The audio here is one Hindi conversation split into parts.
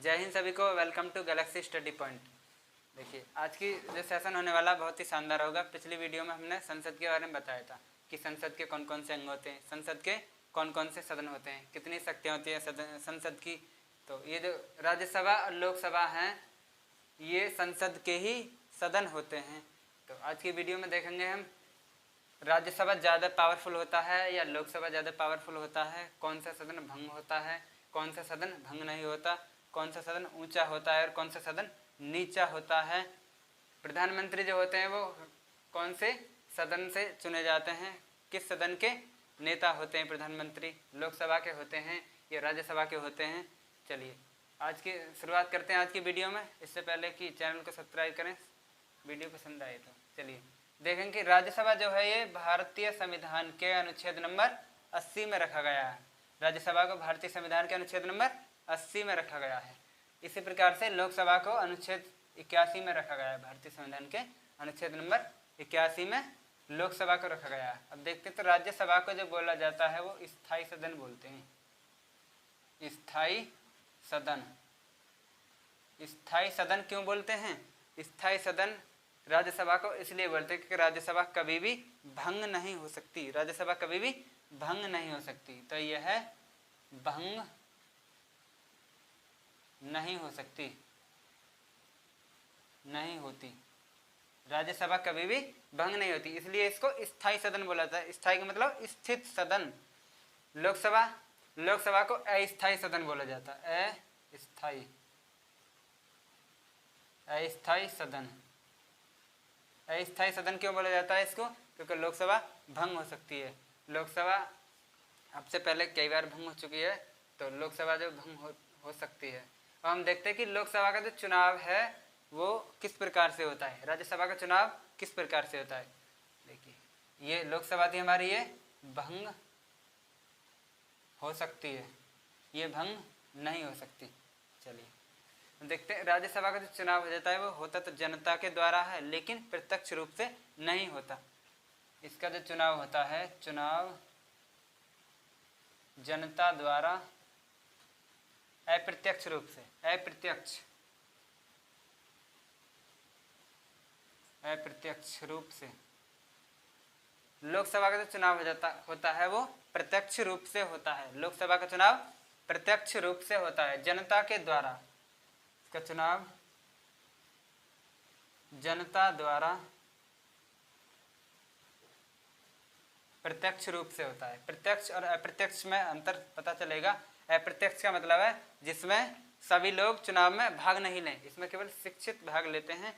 जय हिंद सभी को, welcome to Galaxy Study Point. देखिए आज की जो सेशन होने वाला बहुत ही शानदार होगा। पिछली वीडियो में हमने संसद के बारे में बताया था कि संसद के कौन कौन से अंग होते हैं, संसद के कौन कौन से सदन होते हैं, कितनी शक्तियाँ होती है संसद की। तो ये जो राज्यसभा और लोकसभा हैं ये संसद के ही सदन होते हैं। तो आज की वीडियो में देखेंगे हम राज्यसभा ज़्यादा पावरफुल होता है या लोकसभा ज़्यादा पावरफुल होता है, कौन सा सदन भंग होता है, कौन सा सदन भंग नहीं होता, कौन सा सदन ऊंचा होता है और कौन सा सदन नीचा होता है। प्रधानमंत्री जो होते हैं वो कौन से सदन से चुने जाते हैं, किस सदन के नेता होते हैं प्रधानमंत्री, लोकसभा के होते हैं या राज्यसभा के होते हैं। चलिए आज की शुरुआत करते हैं आज की वीडियो में। इससे पहले कि चैनल को सब्सक्राइब करें, वीडियो पसंद आए तो। चलिए देखें कि राज्यसभा जो है ये भारतीय संविधान के अनुच्छेद नंबर 80 में रखा गया है। राज्यसभा को भारतीय संविधान के अनुच्छेद नंबर 80 में रखा गया है। इसी प्रकार से लोकसभा को अनुच्छेद 81 में रखा गया है। भारतीय संविधान के अनुच्छेद नंबर 81 में लोकसभा को रखा गया है। अब देखते हैं तो राज्यसभा को जो बोला जाता है वो स्थायी सदन बोलते हैं। स्थायी सदन, स्थायी सदन क्यों बोलते हैं? स्थायी सदन राज्यसभा को इसलिए बोलते हैं क्योंकि राज्यसभा कभी भी भंग नहीं हो सकती। राज्यसभा कभी भी भंग नहीं हो सकती, तो यह भंग नहीं हो सकती, नहीं होती। राज्यसभा कभी भी भंग नहीं होती, इसलिए इसको स्थायी सदन बोला जाता है। स्थायी का मतलब स्थित सदन। लोकसभा को अस्थायी सदन बोला जाता है। अस्थायी सदन। अस्थायी सदन क्यों बोला जाता है इसको? क्योंकि लोकसभा भंग हो सकती है। लोकसभा अब से पहले कई बार भंग हो चुकी है, तो लोकसभा जो भंग हो सकती है। अब हम देखते हैं कि लोकसभा का जो चुनाव है वो किस प्रकार से होता है, राज्यसभा का चुनाव किस प्रकार से होता है। देखिए ये लोकसभा थी हमारी, ये भंग हो सकती है, ये भंग नहीं हो सकती। चलिए देखते हैं राज्यसभा का जो चुनाव हो जाता है वो होता तो जनता के द्वारा है, लेकिन प्रत्यक्ष रूप से नहीं होता। इसका जो चुनाव होता है, चुनाव जनता द्वारा अप्रत्यक्ष रूप से, अप्रत्यक्ष रूप से। लोकसभा का जो चुनाव होता है वो प्रत्यक्ष रूप से होता है। लोकसभा का चुनाव प्रत्यक्ष रूप से होता है, जनता के द्वारा। इसका चुनाव जनता द्वारा प्रत्यक्ष रूप से होता है। प्रत्यक्ष और अप्रत्यक्ष में अंतर पता चलेगा। अप्रत्यक्ष का मतलब है जिसमें सभी लोग चुनाव में भाग नहीं लें, इसमें केवल शिक्षित भाग लेते हैं।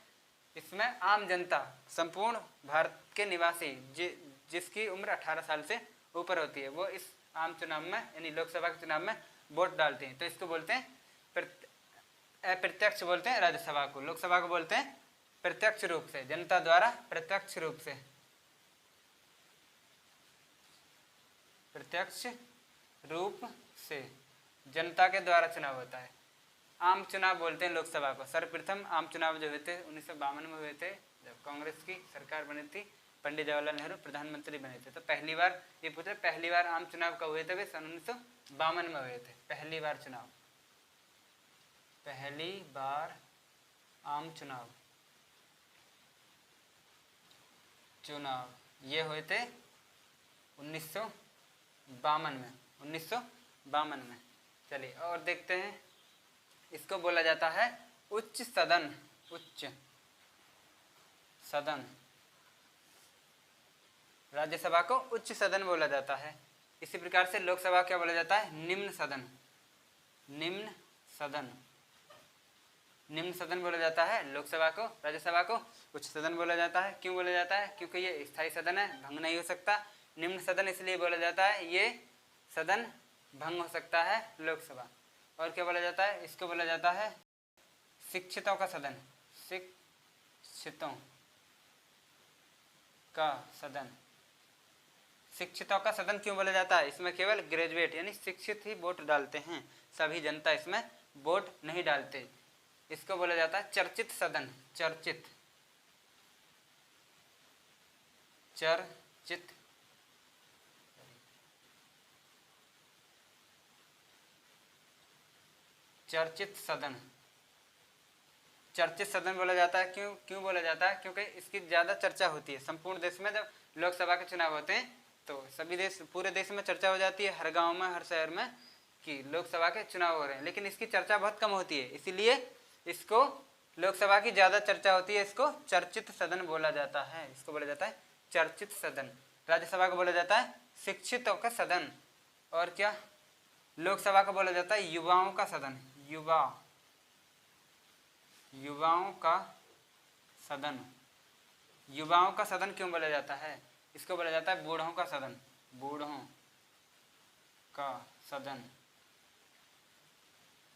इसमें आम जनता, संपूर्ण भारत के निवासी जिसकी उम्र 18 साल से ऊपर होती है, वो इस आम चुनाव में यानी लोकसभा के चुनाव में वोट डालते हैं। तो इसको बोलते हैं अप्रत्यक्ष बोलते हैं राज्यसभा को। लोकसभा को बोलते हैं प्रत्यक्ष रूप से, जनता द्वारा प्रत्यक्ष रूप से, प्रत्यक्ष रूप से जनता के द्वारा चुनाव होता है। आम चुनाव बोलते हैं लोकसभा को। सर्वप्रथम आम चुनाव जो हुए थे 1952 में हुए थे, जब कांग्रेस की सरकार बनी थी, पंडित जवाहरलाल नेहरू प्रधानमंत्री बने थे। तो पहली बार ये पूछे पहली बार आम चुनाव कब हुए थे? वे सन 1952 में हुए थे। पहली बार चुनाव, पहली बार आम चुनाव ये हुए थे 1952 में। चलिए और देखते हैं, इसको बोला जाता है उच्च सदन। उच्च सदन, राज्यसभा को उच्च सदन बोला जाता है। इसी प्रकार से लोकसभा क्या बोला जाता है? निम्न सदन। निम्न सदन, निम्न सदन बोला जाता है लोकसभा को। राज्यसभा को उच्च सदन बोला जाता है। क्यों बोला जाता है? क्योंकि ये स्थायी सदन है, भंग नहीं हो सकता। निम्न सदन इसलिए बोला जाता है, ये सदन भंग हो सकता है लोकसभा। और क्या बोला जाता है? इसको बोला जाता है शिक्षितों का सदन। शिक्षितों का सदन। शिक्षितों का सदन क्यों बोला जाता है? इसमें केवल ग्रेजुएट यानी शिक्षित ही वोट डालते हैं, सभी जनता इसमें वोट नहीं डालते। इसको बोला जाता है चर्चित सदन। चर्चित चर्चित सदन। चर्चित सदन बोला जाता है, क्यों बोला जाता है? क्योंकि इसकी ज़्यादा चर्चा होती है। संपूर्ण देश में जब लोकसभा के चुनाव होते हैं तो सभी देश, पूरे देश में चर्चा हो जाती है, हर गांव में, हर शहर में, कि लोकसभा के चुनाव हो रहे हैं, लेकिन इसकी चर्चा बहुत कम होती है, इसीलिए इसको, लोकसभा की ज़्यादा चर्चा होती है, इसको चर्चित सदन बोला जाता है। इसको बोला जाता है चर्चित सदन। राज्यसभा को बोला जाता है शिक्षितों का सदन। और क्या? लोकसभा को बोला जाता है युवाओं का सदन। युवाओं का सदन। युवाओं का सदन क्यों बोला जाता है? इसको बोला जाता है बूढ़ों का सदन। बूढ़ों का सदन।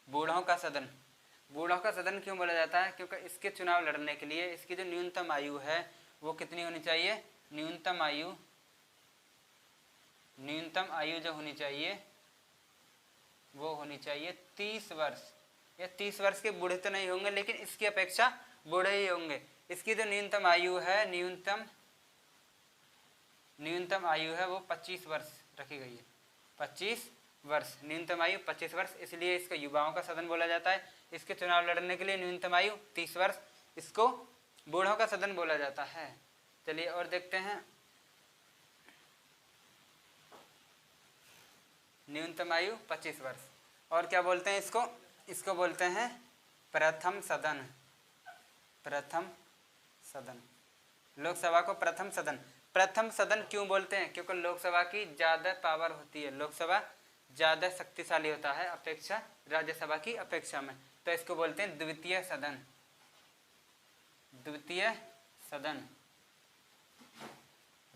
बूढ़ों का सदन। बूढ़ों का सदन क्यों बोला जाता है? क्योंकि इसके चुनाव लड़ने के लिए इसकी जो न्यूनतम आयु है वो कितनी होनी चाहिए? न्यूनतम आयु जो होनी चाहिए वो होनी चाहिए 30 वर्ष। या 30 वर्ष के बूढ़े तो नहीं होंगे, लेकिन इसकी अपेक्षा बूढ़े ही होंगे। इसकी जो न्यूनतम आयु है, न्यूनतम आयु है वो 25 वर्ष रखी गई है। 25 वर्ष न्यूनतम आयु, 25 वर्ष, इसलिए इसको युवाओं का सदन बोला जाता है। इसके चुनाव लड़ने के लिए न्यूनतम आयु 30 वर्ष, इसको बूढ़ों का सदन बोला जाता है। चलिए और देखते हैं। न्यूनतम आयु 25 वर्ष। और क्या बोलते हैं इसको? इसको बोलते हैं प्रथम सदन। प्रथम सदन। लोकसभा को प्रथम सदन। प्रथम सदन क्यों बोलते हैं? क्योंकि लोकसभा की ज़्यादा पावर होती है, लोकसभा ज़्यादा शक्तिशाली होता है अपेक्षा राज्यसभा की अपेक्षा में, तो इसको बोलते हैं द्वितीय सदन। द्वितीय सदन।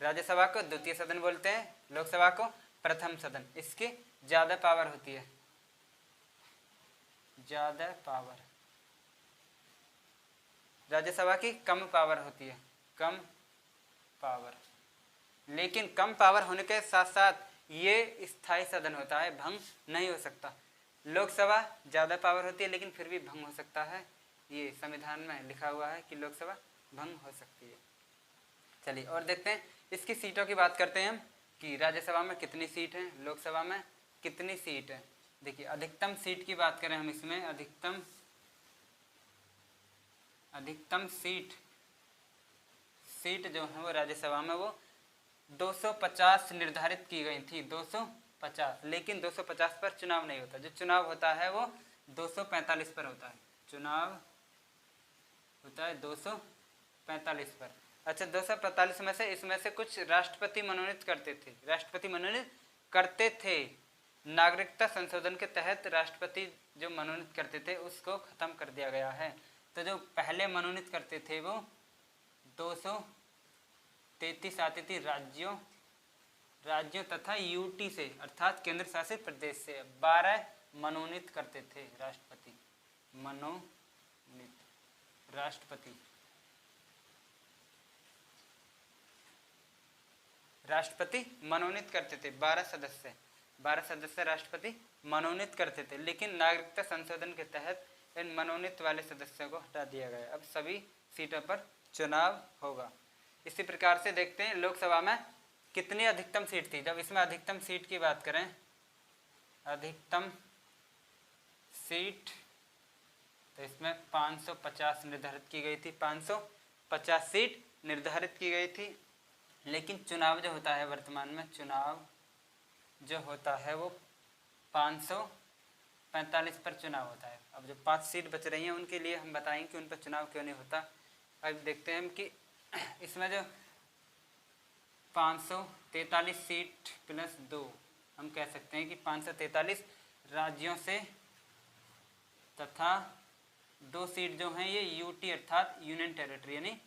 राज्यसभा को द्वितीय सदन बोलते हैं, लोकसभा को प्रथम सदन। इसकी ज़्यादा पावर होती है, ज़्यादा पावर। राज्यसभा की कम पावर होती है, कम पावर। लेकिन कम पावर होने के साथ साथ ये स्थायी सदन होता है, भंग नहीं हो सकता। लोकसभा ज़्यादा पावर होती है लेकिन फिर भी भंग हो सकता है। ये संविधान में लिखा हुआ है कि लोकसभा भंग हो सकती है। चलिए और देखते हैं, इसकी सीटों की बात करते हैं हम कि राज्यसभा में कितनी सीट है, लोकसभा में कितनी सीट है। देखिए अधिकतम सीट की बात करें हम, इसमें अधिकतम सीट जो है वो राज्यसभा में वो 250 निर्धारित की गई थी, 250। लेकिन 250 पर चुनाव नहीं होता, जो चुनाव होता है वो 245 पर होता है। चुनाव होता है 245 पर। अच्छा, 245 में से इसमें से कुछ राष्ट्रपति मनोनीत करते थे, राष्ट्रपति मनोनीत करते थे। नागरिकता संशोधन के तहत राष्ट्रपति जो मनोनीत करते थे उसको खत्म कर दिया गया है। तो जो पहले मनोनीत करते थे वो 233 आती थी राज्यों तथा यूटी से, अर्थात केंद्र शासित प्रदेश से 12 मनोनीत करते थे राष्ट्रपति। मनोनीत राष्ट्रपति मनोनीत करते थे। 12 सदस्य राष्ट्रपति मनोनीत करते थे, लेकिन नागरिकता संशोधन के तहत इन मनोनीत वाले सदस्यों को हटा दिया गया। अब सभी सीटों पर चुनाव होगा। इसी प्रकार से देखते हैं लोकसभा में कितनी अधिकतम सीट थी। जब इसमें अधिकतम सीट की बात करें, अधिकतम सीट, तो इसमें 550 निर्धारित की गई थी, 550 सीट निर्धारित की गई थी। लेकिन चुनाव जो होता है, वर्तमान में चुनाव जो होता है वो 545 पर चुनाव होता है। अब जो 5 सीट बच रही हैं उनके लिए हम बताएंगे कि उन पर चुनाव क्यों नहीं होता। अब देखते हैं हम कि इसमें जो 543 सीट प्लस 2, हम कह सकते हैं कि 543 राज्यों से तथा 2 सीट जो हैं ये यूटी अर्थात यूनियन टेरिटरी, यानी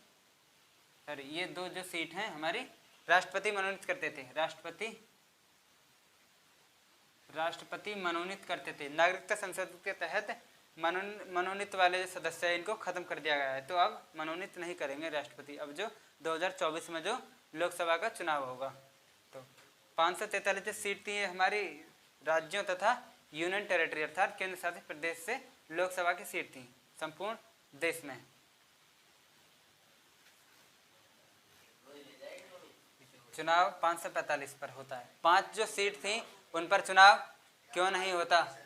सॉरी ये 2 जो सीट हैं हमारी राष्ट्रपति मनोनीत करते थे, राष्ट्रपति मनोनीत करते थे। नागरिकता संशोधन के तहत मनोनीत वाले जो सदस्य हैं इनको खत्म कर दिया गया है, तो अब मनोनीत नहीं करेंगे राष्ट्रपति। अब जो 2024 में जो लोकसभा का चुनाव होगा, तो 543 जो सीट थी ये हमारी राज्यों तथा यूनियन टेरिटरी अर्थात केंद्र शासित प्रदेश से लोकसभा की सीट थी संपूर्ण देश में। चुनाव 545 पर होता है। 5 जो सीट थी उन पर चुनाव क्यों नहीं होता?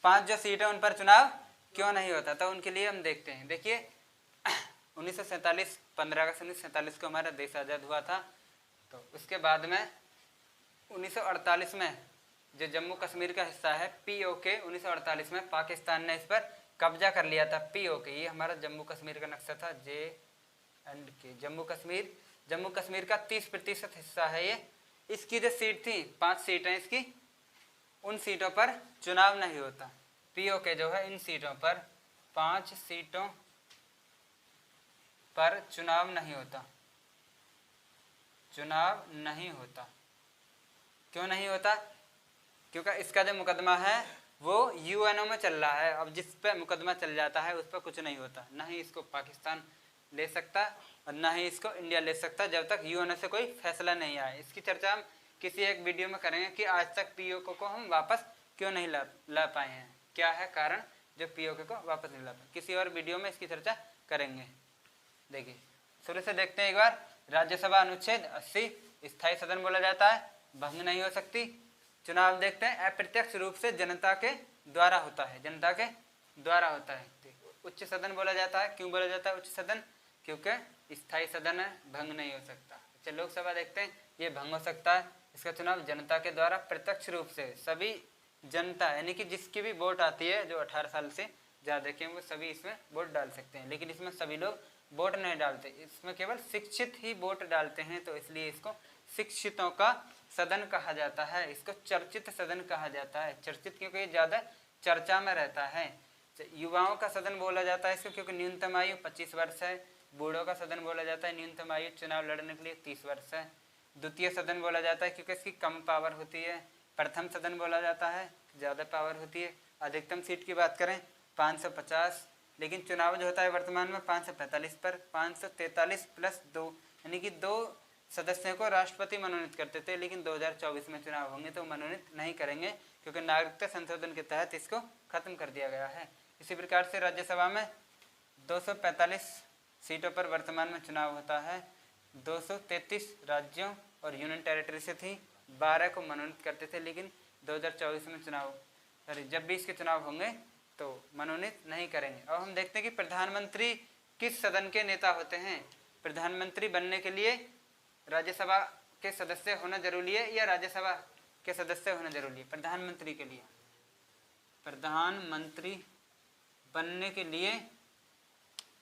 5 जो सीट है उन पर चुनाव क्यों नहीं होता, तो उनके लिए हम देखते हैं। देखिए 1947 15 अगस्त 1947 को हमारा देश आज़ाद हुआ था। तो उसके बाद में 1948 में जो जम्मू कश्मीर का हिस्सा है POK, 1948 में पाकिस्तान ने इस पर कब्जा कर लिया था। POK ये हमारा जम्मू कश्मीर का नक्शा था, J&K जम्मू कश्मीर का 30% हिस्सा है ये। इसकी जो सीट थी 5 सीटें इसकी, उन सीटों पर चुनाव नहीं होता। POK जो है इन सीटों पर 5 सीटों पर चुनाव नहीं होता। चुनाव नहीं होता क्यों नहीं होता? क्योंकि इसका जो मुकदमा है वो UNO में चल रहा है। अब जिस पे मुकदमा चल जाता है उस पर कुछ नहीं होता, ना ही इसको पाकिस्तान ले सकता और ना ही इसको इंडिया ले सकता जब तक UNO से कोई फैसला नहीं आए। इसकी चर्चा हम किसी एक वीडियो में करेंगे कि आज तक POK को हम वापस क्यों नहीं ला पाए हैं, क्या है कारण जो POK को वापस नहीं ला पाए। किसी और वीडियो में इसकी चर्चा करेंगे। देखिए शुरू से देखते हैं एक बार। राज्यसभा अनुच्छेद 80 स्थायी सदन बोला जाता है, भंग नहीं हो सकती। चुनाव देखते हैं, अप्रत्यक्ष रूप से जनता के द्वारा होता है, जनता के द्वारा होता है। उच्च सदन बोला जाता है, क्यों बोला जाता है उच्च सदन? क्योंकि स्थायी सदन है, भंग नहीं हो सकता। अच्छा लोकसभा देखते हैं, ये भंग हो सकता है। इसका चुनाव जनता के द्वारा प्रत्यक्ष रूप से, सभी जनता यानी कि जिसकी भी वोट आती है, जो 18 साल से ज़्यादा के वो सभी इसमें वोट डाल सकते हैं। लेकिन इसमें सभी लोग वोट नहीं डालते, इसमें केवल शिक्षित ही वोट डालते हैं। तो इसलिए इसको शिक्षितों का सदन कहा जाता है, इसको चर्चित सदन कहा जाता है। चर्चित क्योंकि ये ज़्यादा चर्चा में रहता है। युवाओं का सदन बोला जाता है इसको क्योंकि न्यूनतम आयु 25 वर्ष है। बूढ़ों का सदन बोला जाता है, न्यूनतम आयु चुनाव लड़ने के लिए 30 वर्ष है। द्वितीय सदन बोला जाता है क्योंकि इसकी कम पावर होती है। प्रथम सदन बोला जाता है, ज़्यादा पावर होती है। अधिकतम सीट की बात करें 550, लेकिन चुनाव जो होता है वर्तमान में 545 पर 543 प्लस 2 यानी कि 2 सदस्यों को राष्ट्रपति मनोनीत करते थे। लेकिन 2024 में चुनाव होंगे तो मनोनीत नहीं करेंगे क्योंकि नागरिकता संशोधन के तहत इसको खत्म कर दिया गया है। इसी प्रकार से राज्यसभा में 245 सीटों पर वर्तमान में चुनाव होता है। 233 राज्यों और यूनियन टेरिटरी से थी, 12 को मनोनीत करते थे। लेकिन 2024 में जब भी इसके चुनाव होंगे तो मनोनीत नहीं करेंगे। अब हम देखते हैं कि प्रधानमंत्री किस सदन के नेता होते हैं। प्रधानमंत्री बनने के लिए राज्यसभा के सदस्य होना जरूरी है या राज्यसभा के सदस्य होना जरूरी है? प्रधानमंत्री के लिए, प्रधानमंत्री बनने के लिए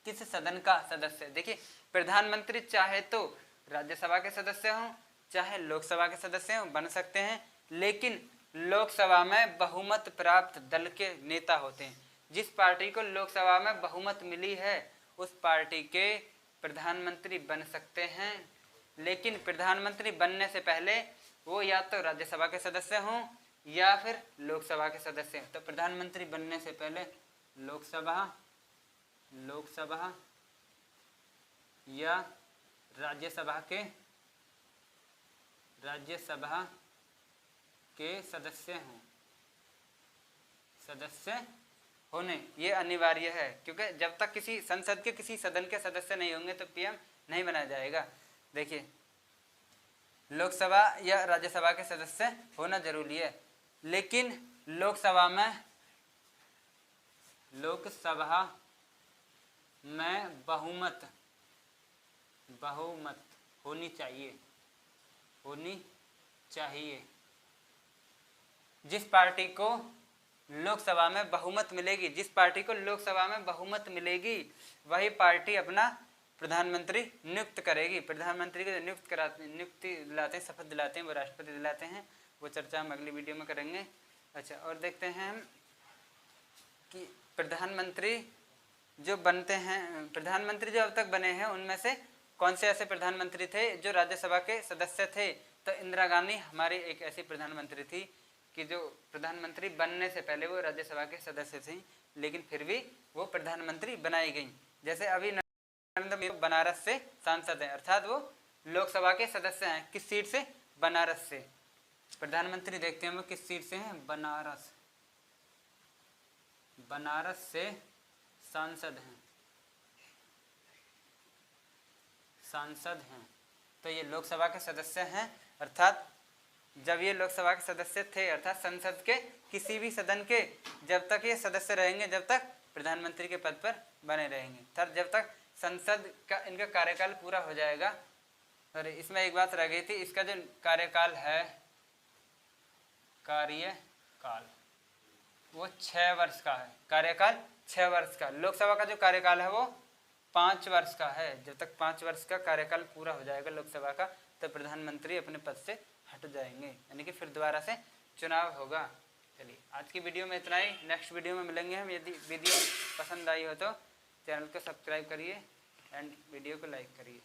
किस सदन का सदस्य? देखिए प्रधानमंत्री चाहे तो राज्यसभा के सदस्य हों चाहे लोकसभा के सदस्य हों, बन सकते हैं। लेकिन लोकसभा में बहुमत प्राप्त दल के नेता होते हैं। जिस पार्टी को लोकसभा में बहुमत मिली है उस पार्टी के प्रधानमंत्री बन सकते हैं। लेकिन प्रधानमंत्री बनने से पहले वो या तो राज्यसभा के सदस्य हों या फिर लोकसभा के सदस्य हों। तो प्रधानमंत्री बनने से पहले लोकसभा या राज्यसभा के सदस्य होने ये अनिवार्य है। क्योंकि जब तक किसी संसद के किसी सदन के सदस्य नहीं होंगे तो PM नहीं बनाया जाएगा। देखिए लोकसभा या राज्यसभा के सदस्य होना जरूरी है। लेकिन लोकसभा में बहुमत होनी चाहिए। जिस पार्टी को लोकसभा में बहुमत मिलेगी वही पार्टी अपना प्रधानमंत्री नियुक्त करेगी। प्रधानमंत्री को नियुक्ति दिलाते हैं, शपथ दिलाते हैं, वो राष्ट्रपति दिलाते हैं। वो चर्चा हम अगली वीडियो में करेंगे। अच्छा और देखते हैं हम कि प्रधानमंत्री जो बनते हैं, प्रधानमंत्री जो अब तक बने हैं उनमें से कौन से ऐसे प्रधानमंत्री थे जो राज्यसभा के सदस्य थे? तो इंदिरा गांधी हमारी एक ऐसी प्रधानमंत्री थी कि जो प्रधानमंत्री बनने से पहले वो राज्यसभा के सदस्य थी, लेकिन फिर भी वो प्रधानमंत्री बनाई गई। जैसे अभी नरेंद्र मोदी बनारस से सांसद हैं, अर्थात वो लोकसभा के सदस्य हैं। किस सीट से? बनारस से। प्रधानमंत्री देखते हैं वो किस सीट से हैं? बनारस से सांसद हैं। तो ये लोकसभा के सदस्य हैं, अर्थात जब ये लोकसभा के सदस्य थे, अर्थात संसद के किसी भी सदन के जब तक ये सदस्य रहेंगे, जब तक प्रधानमंत्री के पद पर बने रहेंगे। तब जब तक संसद का इनका कार्यकाल पूरा हो जाएगा। और इसमें एक बात रह गई थी, इसका जो कार्यकाल है, कार्यकाल, वो 6 वर्ष का है। कार्यकाल 6 वर्ष का। लोकसभा का जो कार्यकाल है वो 5 वर्ष का है। जब तक 5 वर्ष का कार्यकाल पूरा हो जाएगा लोकसभा का, तो प्रधानमंत्री अपने पद से हट जाएंगे, यानी कि फिर दोबारा से चुनाव होगा। चलिए आज की वीडियो में इतना ही। नेक्स्ट वीडियो में मिलेंगे हम। यदि वीडियो पसंद आई हो तो चैनल को सब्सक्राइब करिए एंड वीडियो को लाइक करिए।